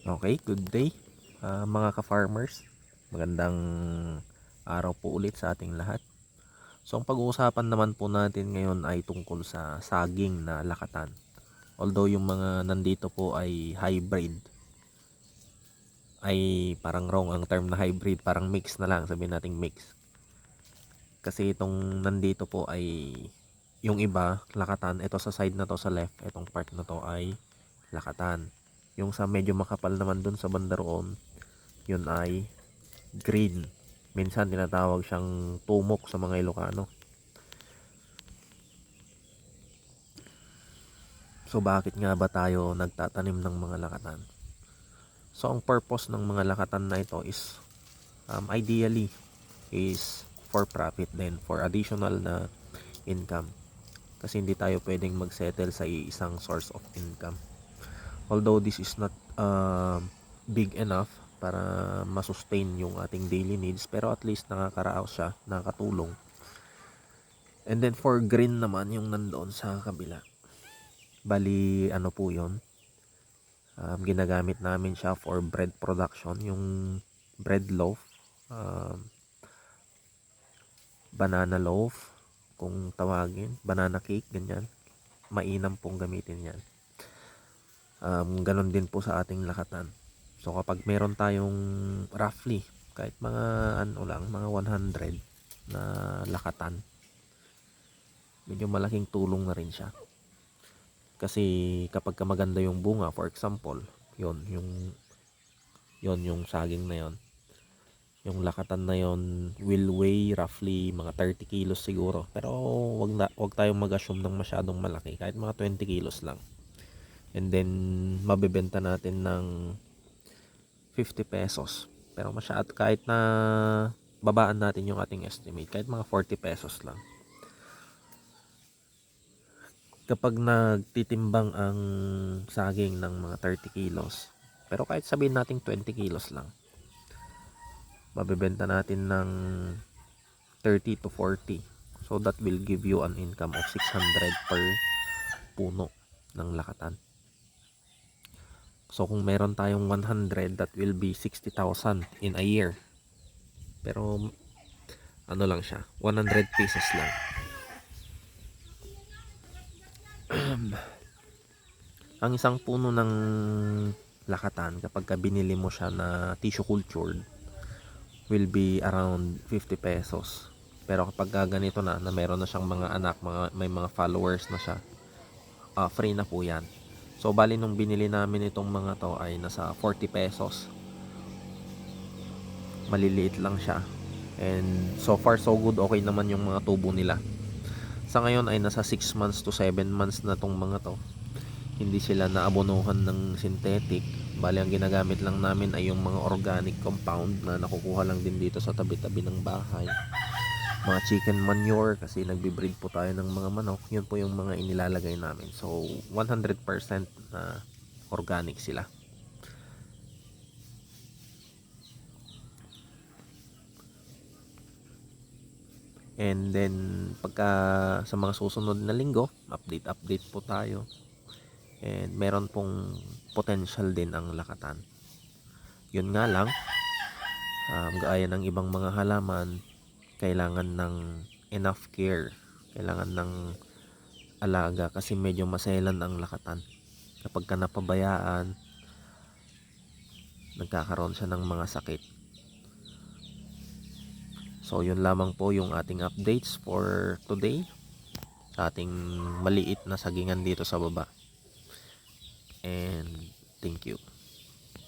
Okay, good day mga ka-farmers. Magandang araw po ulit sa ating lahat. So ang pag-uusapan naman po natin ngayon ay tungkol sa saging na lakatan. Although yung mga nandito po ay hybrid, ay parang wrong ang term na hybrid, parang mix na lang, sabihin nating mix. Kasi itong nandito po ay yung iba lakatan, ito sa side na to sa left, itong part na to ay lakatan. Yung sa medyo makapal naman dun sa banda roon, yun ay green. Minsan tinatawag siyang tumok sa mga Ilocano. So bakit nga ba tayo nagtatanim ng mga lakatan? So ang purpose ng mga lakatan na ito is ideally is for profit din, for additional na income. Kasi hindi tayo pwedeng magsettle sa isang source of income. Although this is not big enough para masustain yung ating daily needs, pero at least nakakaraos siya, nakakatulong. And then for green naman yung nandoon sa kabila. Bali ano po yun, ginagamit namin siya for bread production, yung bread loaf, banana loaf kung tawagin, banana cake, ganyan. Mainam pong gamitin yan. Ganon din po sa ating lakatan. So kapag meron tayong roughly kahit mga ano lang, mga 100 na lakatan, medyo malaking tulong na rin siya. Kasi kapag maganda yung bunga, for example, yung saging na yon, yung lakatan na yon will weigh roughly mga 30 kilos siguro. Pero wag tayong mag-assume ng masyadong malaki, kahit mga 20 kilos lang. And then mabebenta natin ng 50 pesos. Pero kahit na babaan natin yung ating estimate, kahit mga 40 pesos lang. Kapag nagtitimbang ang saging ng mga 30 kilos, pero kahit sabihin natin 20 kilos lang, mabebenta natin ng 30 to 40. So that will give you an income of 600 per puno ng lakatan. So kung meron tayong 100, that will be 60,000 in a year. Pero ano lang siya, 100 pieces lang. Ang isang puno ng lakatan, kapag binili mo siya na tissue cultured, will be around 50 pesos. Pero kapag ganito na meron na siyang mga anak, may mga followers na siya, free na po yan. So bali nung binili namin itong mga to ay nasa 40 pesos. Maliliit lang siya. And so far so good, okay naman yung mga tubo nila. Sa ngayon ay nasa 6 months to 7 months na tong mga to. Hindi sila naabonohan ng synthetic. Bali ang ginagamit lang namin ay yung mga organic compound na nakukuha lang din dito sa tabi-tabi ng bahay. Mga chicken manure, kasi nagbi-breed po tayo ng mga manok. Yun po yung mga inilalagay namin. So 100% na organic sila. And then pagka sa mga susunod na linggo, update po tayo. And meron pong potential din ang lakatan. Yun nga lang, gaya ng ibang mga halaman, kailangan ng enough care, kailangan ng alaga, kasi medyo maselan ang lakatan. Kapag ka napabayaan, nagkakaroon siya ng mga sakit. So yun lamang po yung ating updates for today sa ating maliit na sagingan dito sa baba. And thank you.